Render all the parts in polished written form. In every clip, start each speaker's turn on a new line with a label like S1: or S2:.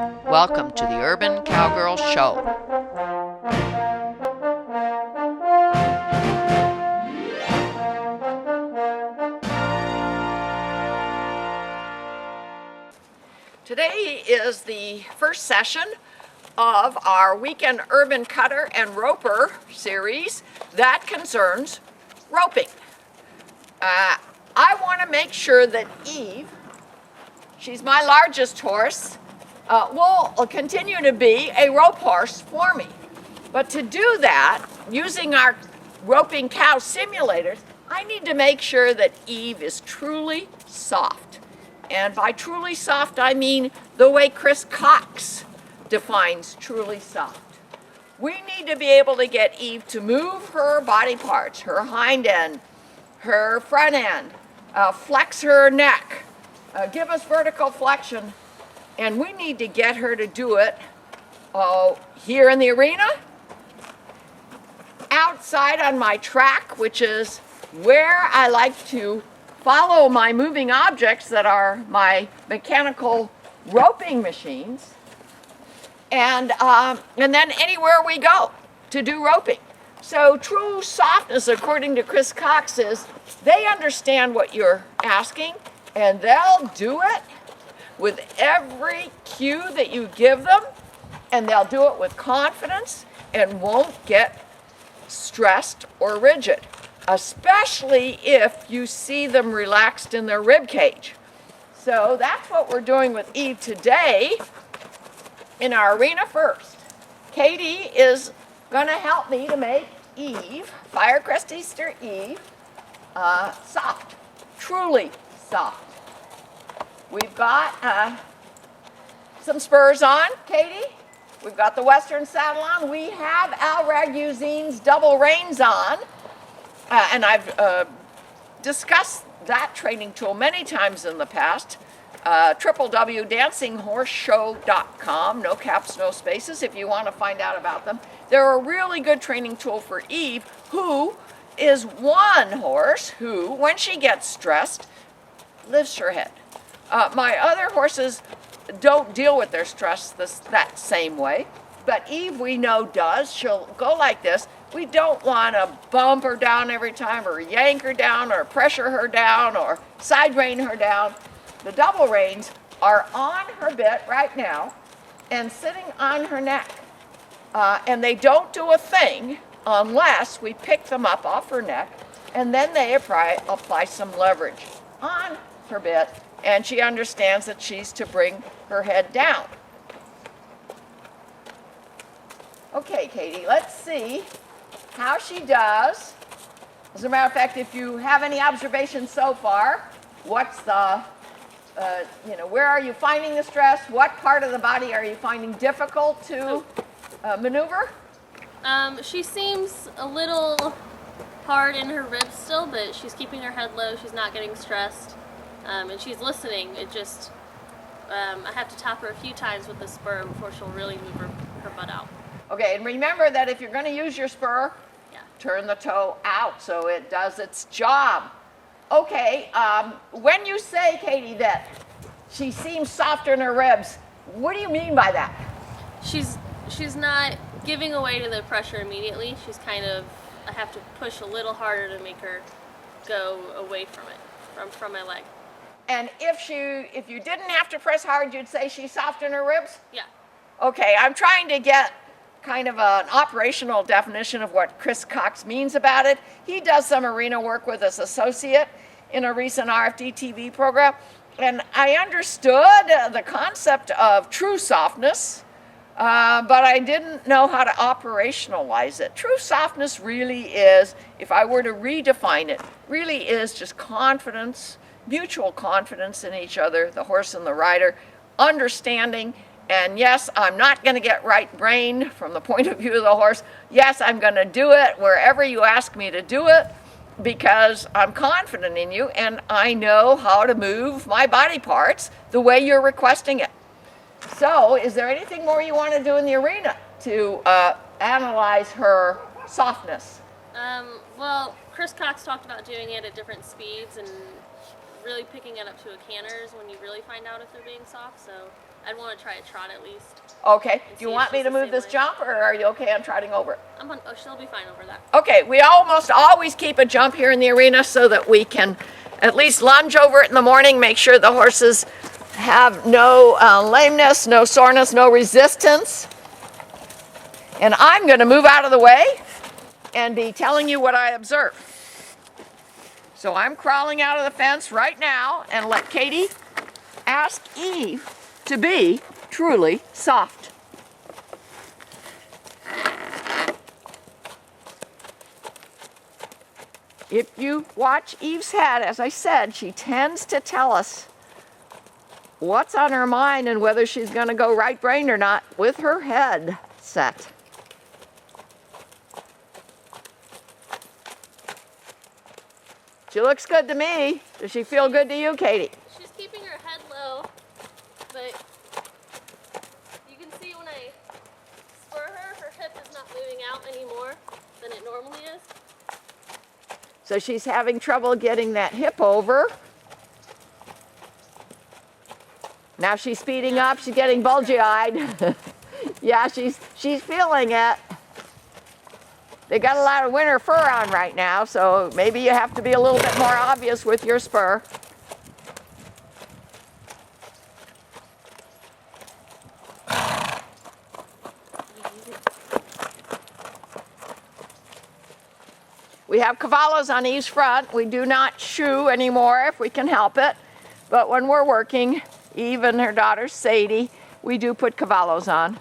S1: Welcome to the Urban Cowgirl Show. Today is the first session of our weekend Urban Cutter and Roper series that concerns roping. I want to make sure that Eve, she's my largest horse, will continue to be a rope horse for me. But to do that, using our roping cow simulators, I need to make sure that Eve is truly soft. And by truly soft, I mean the way Chris Cox defines truly soft. We need to be able to get Eve to move her body parts, her hind end, her front end, flex her neck, give us vertical flexion, and we need to get her to do it here in the arena, outside on my track, which is where I like to follow my moving objects that are my mechanical roping machines, and then anywhere we go to do roping. So true softness, according to Chris Cox, is they understand what you're asking, and they'll do it with every cue that you give them, and they'll do it with confidence and won't get stressed or rigid, especially if you see them relaxed in their rib cage. So that's what we're doing with Eve today in our arena first. Katie is going to help me to make Eve, Firecrest Easter Eve, soft, truly soft. We've got some spurs on, Katie. We've got the Western saddle on. We have Al-Raguzine's double reins on. And I've discussed that training tool many times in the past. www.dancinghorseshow.com, no caps, no spaces, if you want to find out about them. They're a really good training tool for Eve, who is one horse who, when she gets stressed, lifts her head. My other horses don't deal with their stress that same way, but Eve, we know, does. She'll go like this. We don't want to bump her down every time, or yank her down, or pressure her down, or side rein her down. The double reins are on her bit right now and sitting on her neck. And they don't do a thing unless we pick them up off her neck, and then they apply some leverage on her bit, and she understands that she's to bring her head down. Okay, Katie, let's see how she does. As a matter of fact, if you have any observations so far, what's the, where are you finding the stress? What part of the body are you finding difficult to maneuver?
S2: She seems a little hard in her ribs still, but she's keeping her head low. She's not getting stressed, and she's listening. It just, I have to tap her a few times with the spur before she'll really move her butt out. Okay,
S1: and remember that if you're going to use your spur, turn the toe out so it does its job. Okay, when you say, Katie, that she seems softer in her ribs, what do you mean by that? She's
S2: not giving away to the pressure immediately. She's kind of, I have to push a little harder to make her go away from it, from my leg.
S1: And if you didn't have to press hard, you'd say she's soft in her ribs?
S2: Yeah.
S1: Okay, I'm trying to get kind of an operational definition of what Chris Cox means about it. He does some arena work with his associate in a recent RFD TV program, and I understood the concept of true softness, but I didn't know how to operationalize it. True softness really is, if I were to redefine it, really is just confidence, mutual confidence in each other, the horse and the rider, understanding. And yes, I'm not going to get right brain from the point of view of the horse. Yes, I'm going to do it wherever you ask me to do it because I'm confident in you and I know how to move my body parts the way you're requesting it. So, is there anything more you want to do in the arena to analyze her softness?
S2: Well, Chris Cox talked about doing it at different speeds and really picking it up to a canter is when you really find out if they're being soft. So I'd want to try a trot at least.
S1: Okay. Do
S2: see
S1: you
S2: if
S1: want me
S2: she's
S1: to
S2: the
S1: move
S2: same
S1: this
S2: way.
S1: jump, or are you okay on trotting over it?
S2: Oh, she'll be fine over that.
S1: Okay, we almost always keep a jump here in the arena so that we can at least lunge over it in the morning, make sure the horses have no lameness, no soreness, no resistance. And I'm going to move out of the way and be telling you what I observe. So I'm crawling out of the fence right now and let Katie ask Eve to be truly soft. If you watch Eve's head, as I said, she tends to tell us what's on her mind and whether she's going to go right-brained or not with her head set. She looks good to me. Does she feel good to you, Katie?
S2: She's keeping her head low, but you can see when I spur her, her hip is not moving out any more than it normally is.
S1: So she's having trouble getting that hip over. Now she's speeding up. She's getting bulgy-eyed. Yeah, she's feeling it. They got a lot of winter fur on right now, so maybe you have to be a little bit more obvious with your spur. We have cavallos on Eve's front. We do not shoe anymore if we can help it. But when we're working, Eve and her daughter Sadie, we do put cavallos on.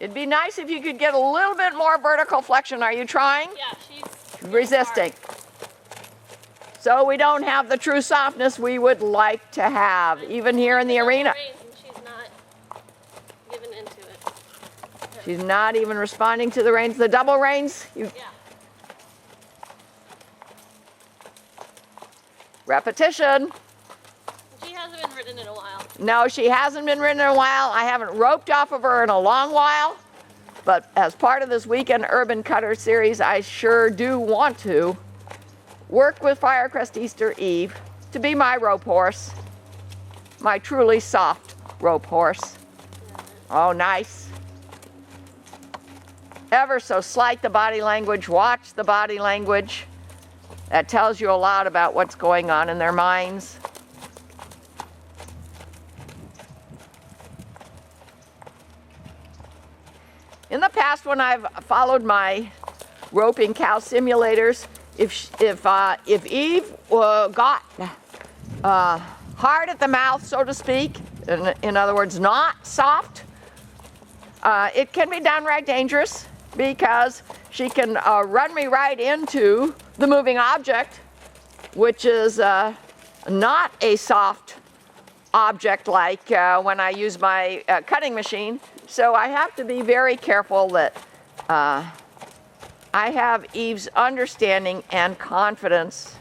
S1: It'd be nice if you could get a little bit more vertical flexion. Are you trying?
S2: Yeah, she's
S1: Resisting. So we don't have the true softness we would like to have, even here in the arena.
S2: She's not giving into it.
S1: She's not even responding to the reins. The double reins,
S2: Yeah.
S1: repetition.
S2: She hasn't been ridden in a while.
S1: No, she hasn't been ridden in a while. I haven't roped off of her in a long while. But as part of this Weekend Urban Cutter series, I sure do want to work with Firecrest Easter Eve to be my rope horse, my truly soft rope horse. Oh, nice. Ever so slight the body language. Watch the body language. That tells you a lot about what's going on in their minds. In the past, when I've followed my roping cow simulators, if Eve got hard at the mouth, so to speak, in other words, not soft, it can be downright dangerous because she can run me right into the moving object, which is not a soft object like when I use my cutting machine. So I have to be very careful that I have Eve's understanding and confidence.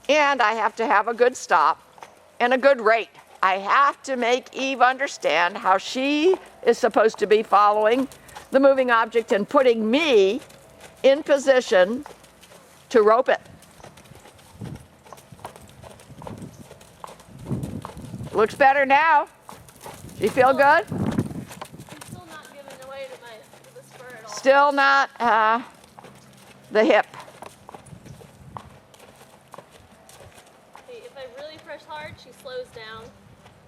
S1: And I have to have a good stop and a good rate. I have to make Eve understand how she is supposed to be following the moving object and putting me in position to rope it. Looks better now. Do you feel good?
S2: I'm still not giving away to the spur at all.
S1: Still not the hip.
S2: Okay, if I really press hard, she slows down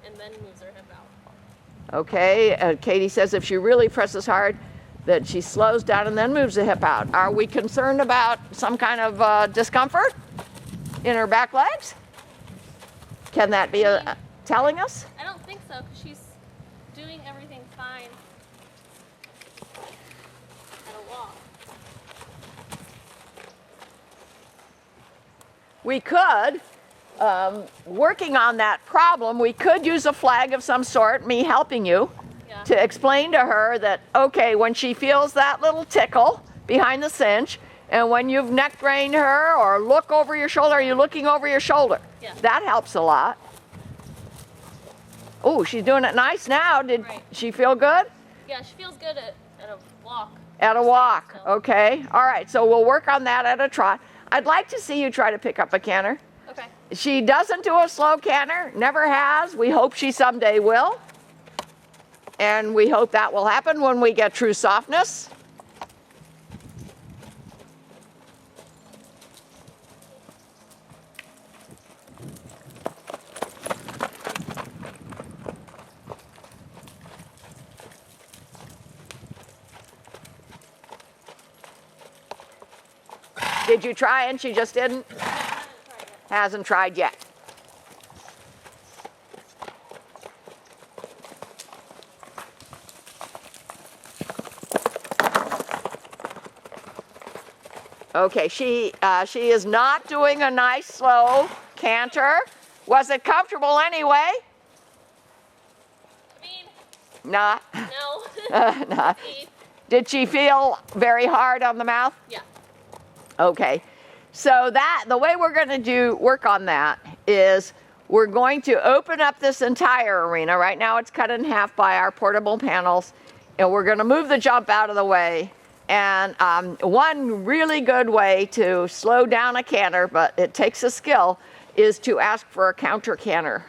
S2: and then moves her hip out.
S1: Okay, Katie says if she really presses hard, that she slows down and then moves the hip out. Are we concerned about some kind of discomfort in her back legs? Can that be telling us?
S2: I don't think so, because she's doing everything fine at a walk.
S1: We could, working on that problem, we could use a flag of some sort, me helping you,
S2: Yeah.
S1: to explain to her that, okay, when she feels that little tickle behind the cinch, and when you've neck reined her or look over your shoulder, are you looking over your shoulder?
S2: Yeah.
S1: That helps a lot. Oh, she's doing it nice now. Did
S2: Right.
S1: she feel good?
S2: Yeah, she feels good at a walk.
S1: At a walk,
S2: So.
S1: okay. All right, so we'll work on that at a trot. I'd like to see you try to pick up a canter.
S2: Okay.
S1: She doesn't do a slow canter, never has. We hope she someday will. And we hope that will happen when we get true softness. Did you try and she just didn't? Hasn't tried yet. Okay, she is not doing a nice slow canter. Was it comfortable anyway?
S2: I mean,
S1: Not.
S2: no.
S1: Not. Did she feel very hard on the mouth?
S2: Yeah.
S1: Okay, so the way we're going to work on that is we're going to open up this entire arena. Right now it's cut in half by our portable panels, and we're going to move the jump out of the way. And one really good way to slow down a canter, but it takes a skill, is to ask for a counter canter.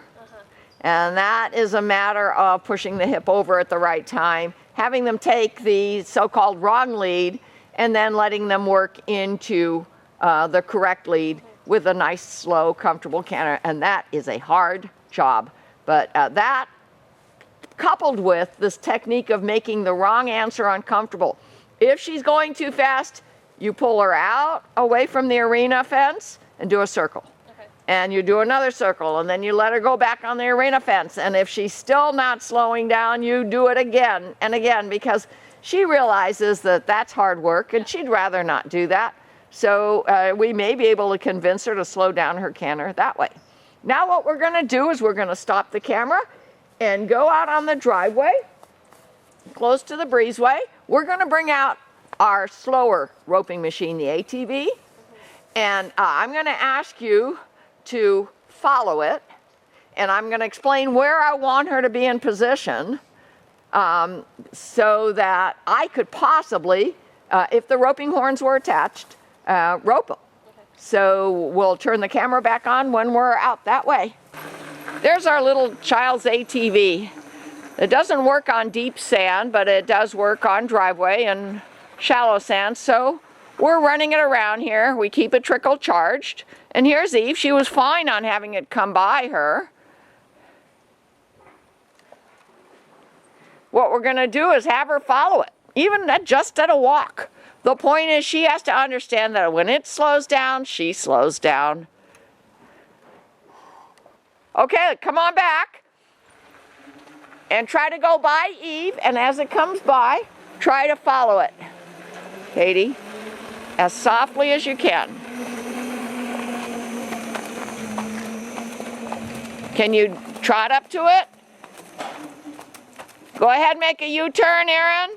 S1: And that is a matter of pushing the hip over at the right time, having them take the so-called wrong lead, and then letting them work into the correct lead with a nice, slow, comfortable canter. And that is a hard job. But that, coupled with this technique of making the wrong answer uncomfortable. If she's going too fast, you pull her out away from the arena fence and do a circle.
S2: Okay.
S1: And you do another circle, and then you let her go back on the arena fence. And if she's still not slowing down, you do it again and again, because she realizes that that's hard work and she'd rather not do that. So we may be able to convince her to slow down her canter that way. Now what we're going to do is we're going to stop the camera and go out on the driveway, close to the breezeway. We're going to bring out our slower roping machine, the ATV, and I'm going to ask you to follow it, and I'm going to explain where I want her to be in position so that I could possibly, if the roping horns were attached, rope them.
S2: Okay.
S1: So we'll turn the camera back on when we're out that way. There's our little child's ATV. It doesn't work on deep sand, but it does work on driveway and shallow sand. So we're running it around here. We keep it trickle charged. And here's Eve. She was fine on having it come by her. What we're going to do is have her follow it, even just at a walk. The point is she has to understand that when it slows down, she slows down. Okay, come on back. And try to go by Eve, and as it comes by, try to follow it. Sadie, as softly as you can. Can you trot up to it? Go ahead and make a U-turn, Aaron.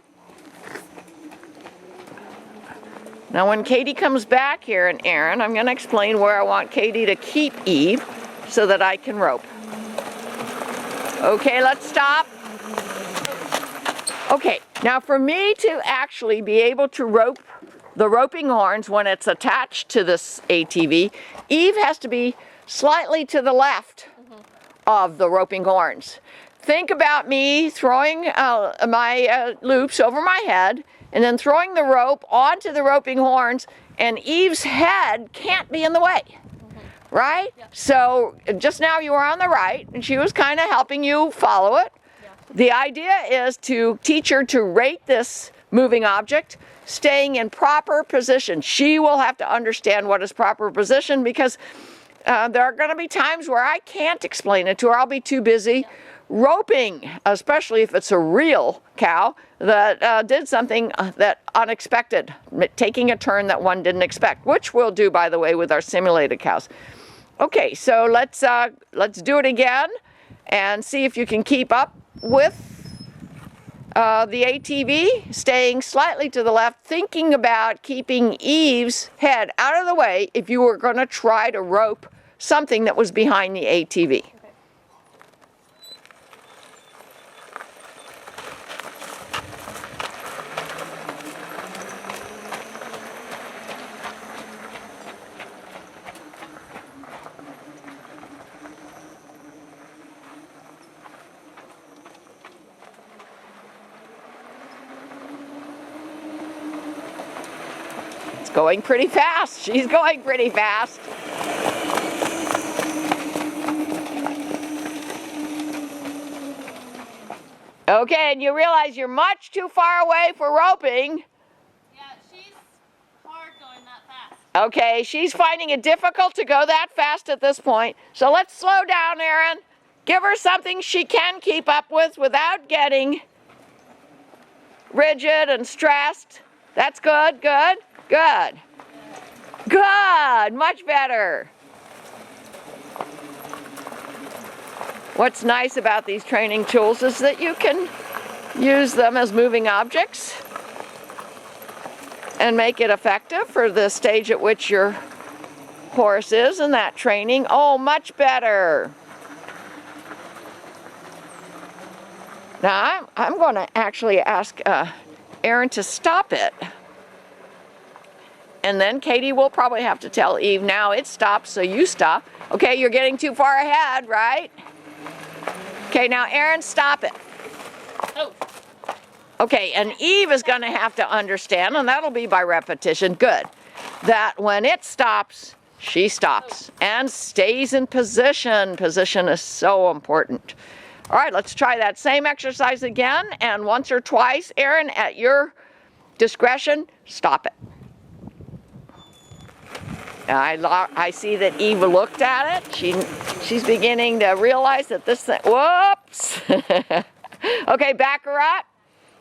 S1: Now when Katie comes back here, and Aaron, I'm going to explain where I want Katie to keep Eve so that I can rope. Okay, let's stop. Okay, now for me to actually be able to rope the roping horns when it's attached to this ATV, Eve has to be slightly to the left of the roping horns. Think about me throwing my loops over my head and then throwing the rope onto the roping horns, and Eve's head can't be in the way. Right? Yeah. So just now you were on the right, and she was kind of helping you follow it. Yeah. The idea is to teach her to rate this moving object, staying in proper position. She will have to understand what is proper position, because there are going to be times where I can't explain it to her. I'll be too busy roping, especially if it's a real cow that did something that unexpected, taking a turn that one didn't expect, which we'll do, by the way, with our simulated cows. Okay, so let's do it again and see if you can keep up with the ATV, staying slightly to the left, thinking about keeping Eve's head out of the way if you were going to try to rope something that was behind the ATV. going pretty fast. She's going pretty fast. Okay, and you realize you're much too far away for roping.
S2: Yeah, she's hard going that fast.
S1: Okay, she's finding it difficult to go that fast at this point. So let's slow down, Erin. Give her something she can keep up with without getting rigid and stressed. That's good, good, good. Good, much better. What's nice about these training tools is that you can use them as moving objects and make it effective for the stage at which your horse is in that training. Oh, much better. Now, I'm going to actually ask Erin to stop it. And then Katie will probably have to tell Eve, now it stops, so you stop. Okay, you're getting too far ahead, right? Okay, now Erin, stop it.
S2: Oh.
S1: Okay, and Eve is going to have to understand, and that'll be by repetition, good, that when it stops, she stops and stays in position. Position is so important. All right, let's try that same exercise again, and once or twice, Erin, at your discretion, stop it. I see that Eve looked at it. She's beginning to realize that this thing, whoops. Okay, back her up.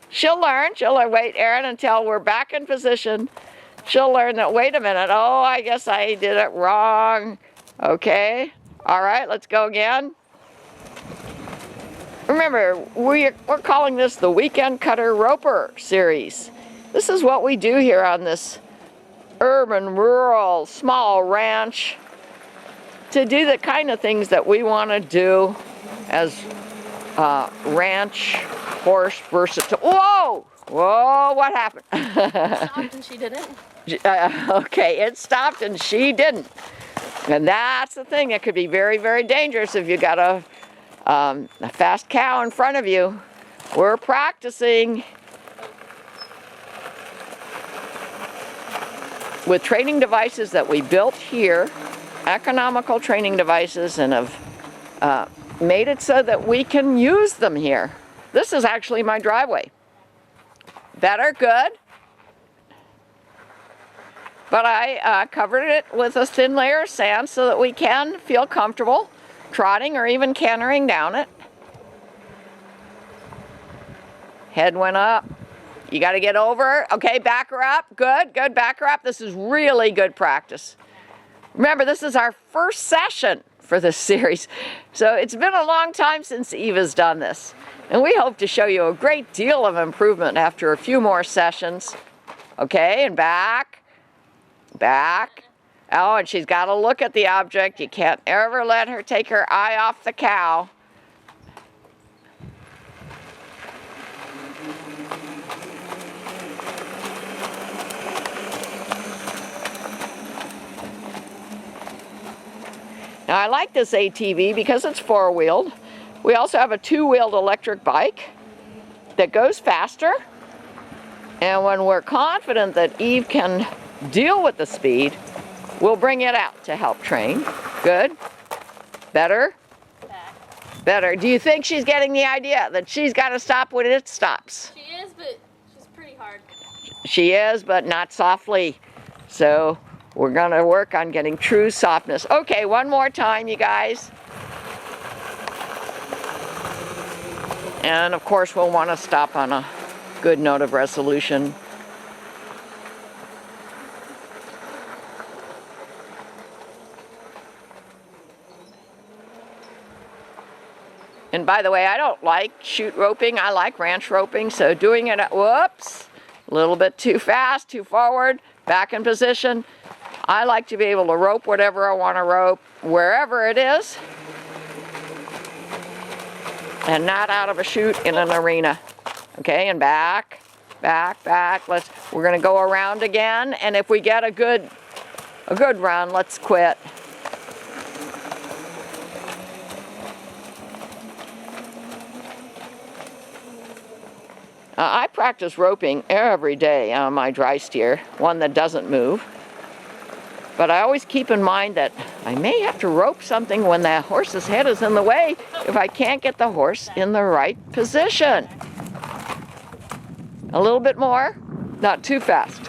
S1: She'll learn, wait, Erin, until we're back in position. She'll learn that, wait a minute, oh, I guess I did it wrong. Okay, all right, let's go again. Remember, we're calling this the Weekend Cutter Roper series. This is what we do here on this urban, rural, small ranch to do the kind of things that we want to do as ranch horse versatile. Whoa! Whoa, what happened?
S2: Stopped and she didn't.
S1: Okay, it stopped and she didn't. And that's the thing that could be very, very dangerous if you got a fast cow in front of you. We're practicing with training devices that we built here, economical training devices, and have made it so that we can use them here. This is actually my driveway. Better, good. But I covered it with a thin layer of sand so that we can feel comfortable trotting or even cantering down it. Head went up. You got to get over. Okay, back her up. Good, good, back her up. This is really good practice. Remember, this is our first session for this series. So it's been a long time since Eve has done this. And we hope to show you a great deal of improvement after a few more sessions. Okay, and back, back. Oh, and she's got to look at the object. You can't ever let her take her eye off the cow. Now, I like this ATV because it's four-wheeled. We also have a two-wheeled electric bike that goes faster. And when we're confident that Eve can deal with the speed, we'll bring it out to help train. Good. Better. Better. Do you think she's getting the idea that she's got to stop when it stops?
S2: She is, but she's pretty hard.
S1: She is, but not softly. So we're going to work on getting true softness. Okay, one more time, you guys. And of course, we'll want to stop on a good note of resolution. And by the way, I don't like chute roping. I like ranch roping. So doing it at, whoops, a little bit too fast, too forward, back in position. I like to be able to rope whatever I want to rope, wherever it is, and not out of a chute in an arena. Okay, and back, back, back. We're going to go around again, and if we get a good run, let's quit. I practice roping every day on my dry steer, one that doesn't move. But I always keep in mind that I may have to rope something when the horse's head is in the way if I can't get the horse in the right position. A little bit more, not too fast.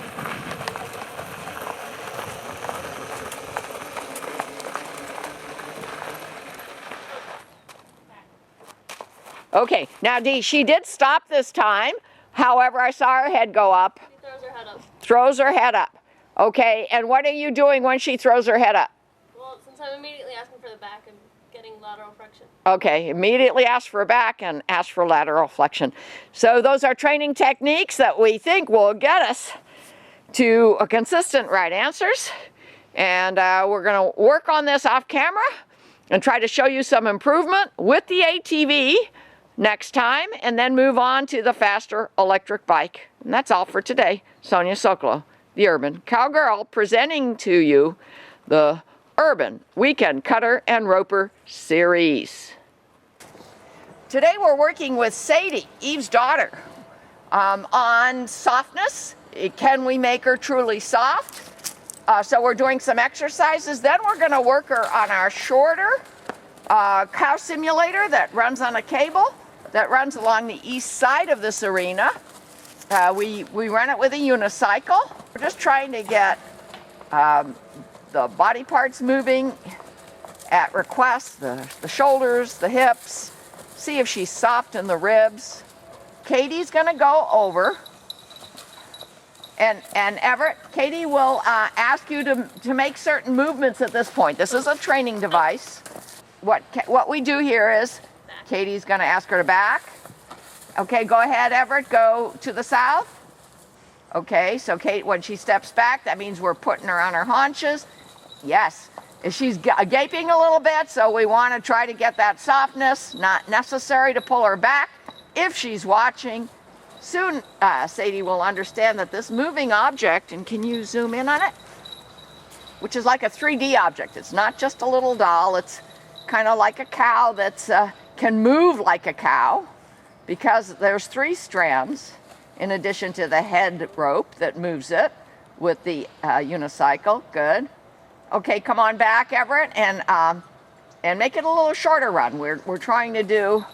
S1: Okay, now Dee, she did stop this time. However, I saw her head go up.
S2: She throws her head up.
S1: Throws her head up. Okay, and what are you doing when she throws her head up?
S2: Well, since I'm immediately asking for the back and getting lateral flexion.
S1: Okay, immediately ask for back and ask for lateral flexion. So those are training techniques that we think will get us to a consistent right answers. And we're going to work on this off camera and try to show you some improvement with the ATV next time, and then move on to the faster electric bike. And that's all for today. Sonia Sokolow, the Urban Cowgirl, presenting to you the Urban Weekend Cutter and Roper Series. Today we're working with Sadie, Eve's daughter, on softness. Can we make her truly soft? So we're doing some exercises. Then we're going to work her on our shorter cow simulator that runs on a cable that runs along the east side of this arena. We run it with a unicycle. We're just trying to get the body parts moving at request, the shoulders, the hips, see if she's soft in the ribs. Katie's gonna go over, and Everett, Katie will ask you to make certain movements at this point. This is a training device. What we do here is, Katie's gonna ask her to back. Okay, go ahead, Everett, go to the south. Okay, so Kate, when she steps back, that means we're putting her on her haunches. Yes, she's gaping a little bit, so we want to try to get that softness. Not necessary to pull her back if she's watching. Soon, Sadie will understand that this moving object, and can you zoom in on it? Which is like a 3D object. It's not just a little doll. It's kind of like a cow that's can move like a cow, because there's 3 strands in addition to the head rope that moves it with the unicycle. Good. Okay, come on back, Everett, and make it a little shorter run. We're trying to do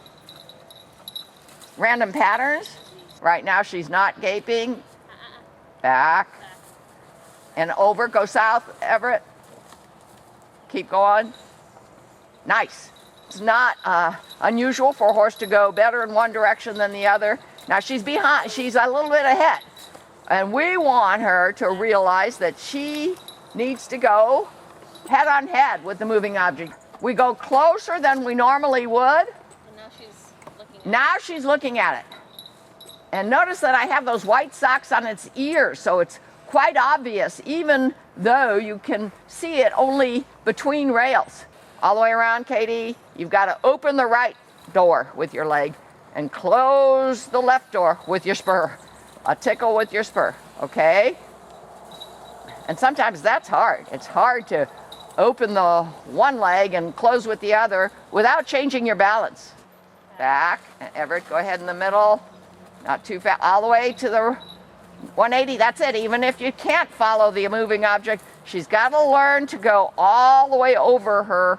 S1: random patterns. Right now she's not gaping. Back. And over. Go south, Everett. Keep going. Nice. It's not unusual for a horse to go better in one direction than the other. Now she's behind, she's a little bit ahead. And we want her to realize that she needs to go head on head with the moving object. We go closer than we normally would.
S2: And now she's looking at
S1: it. And notice that I have those white socks on its ears, so it's quite obvious, even though you can see it only between rails. All the way around, Katie. You've got to open the right door with your leg and close the left door with your spur. A tickle with your spur, okay? And sometimes that's hard. It's hard to open the one leg and close with the other without changing your balance. Back, Everett, go ahead in the middle. Not too fast, all the way to the 180, that's it. Even if you can't follow the moving object, she's got to learn to go all the way over her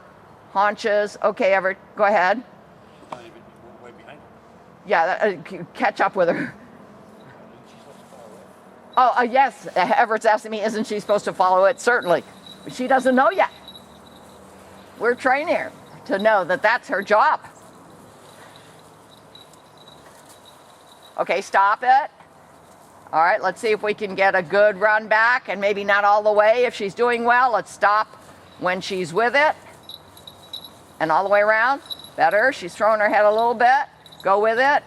S1: haunches. Okay, Everett, go ahead.
S3: Not even way behind her.
S1: Yeah, catch up with her. Oh, yes, Everett's asking me, isn't she supposed to follow it? Certainly. But she doesn't know yet. We're training her to know that that's her job. Okay, stop it. All right, let's see if we can get a good run back, and maybe not all the way. If she's doing well, let's stop when she's with it. And all the way around. Better. She's throwing her head a little bit. Go with it.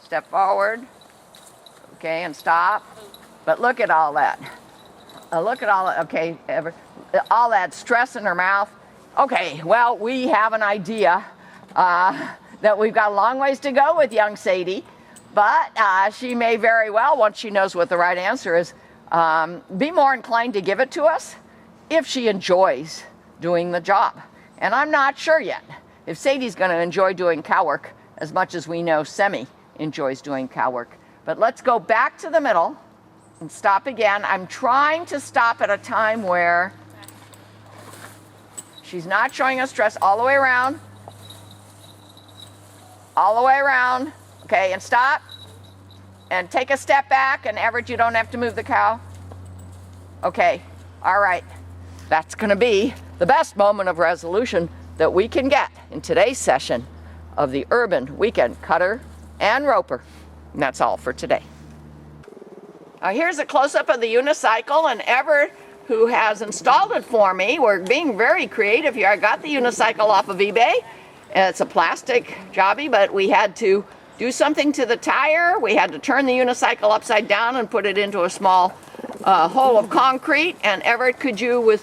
S1: Step forward. Okay, and stop. But look at all that. Look at all that. Okay, all that stress in her mouth. Okay, well, we have an idea that we've got a long ways to go with young Sadie, but she may very well, once she knows what the right answer is, be more inclined to give it to us if she enjoys doing the job. And I'm not sure yet if Sadie's going to enjoy doing cow work as much as we know Semi enjoys doing cow work. But let's go back to the middle and stop again. I'm trying to stop at a time where she's not showing us stress. All the way around. All the way around. Okay, and stop. And take a step back. And Everett, you don't have to move the cow. Okay, all right. That's going to be the best moment of resolution that we can get in today's session of the Urban Weekend Cutter and Roper. And that's all for today. Here's a close-up of the unicycle, and Everett, who has installed it for me. We're being very creative here. I got the unicycle off of eBay. It's a plastic jobby, but we had to do something to the tire. We had to turn the unicycle upside down and put it into a small hole of concrete. And Everett, could you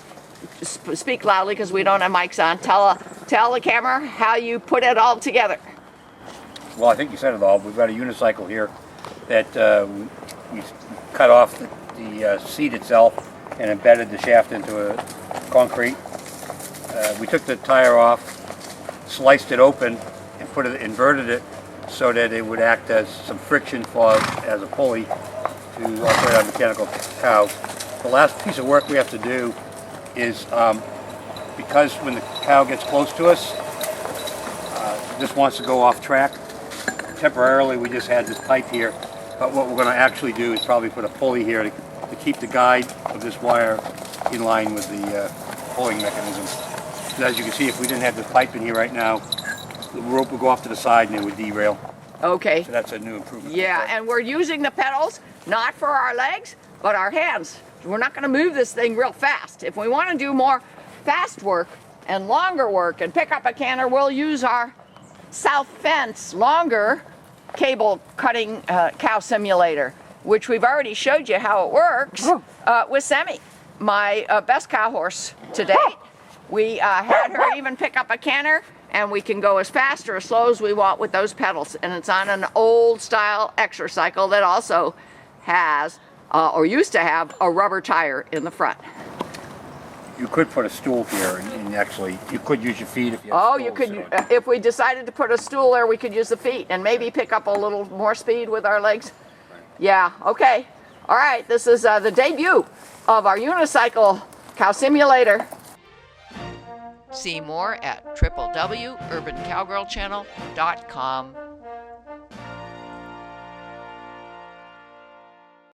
S1: speak loudly because we don't have mics on, tell the camera how you put it all together?
S3: Well, I think you said it all. We've got a unicycle here that we cut off the seat itself and embedded the shaft into a concrete. We took the tire off, sliced it open, and inverted it so that it would act as some friction as a pulley to operate our mechanical cow. The last piece of work we have to do is because when the cow gets close to us, this wants to go off track. Temporarily, we just had this pipe here, but what we're going to actually do is probably put a pulley here to keep the guide of this wire in line with the pulling mechanism. And as you can see, if we didn't have this pipe in here right now, the rope would go off to the side and it would derail.
S1: Okay.
S3: So that's a new improvement.
S1: Yeah, and we're using the pedals not for our legs, but our hands. We're not going to move this thing real fast. If we want to do more fast work and longer work and pick up a canner, we'll use our South Fence longer cable cutting cow simulator, which we've already showed you how it works with Semi, my best cow horse to date. We had her even pick up a canner, and we can go as fast or as slow as we want with those pedals. And it's on an old style exercycle that also has, or used to have, a rubber tire in the front.
S3: You could put a stool here, and actually, you could use your feet if you have
S1: Oh,
S3: stools,
S1: you could, if we decided to put a stool there, we could use the feet and maybe pick up a little more speed with our legs. Yeah, okay. All right, this is the debut of our unicycle cow simulator. See more at www.urbancowgirlchannel.com.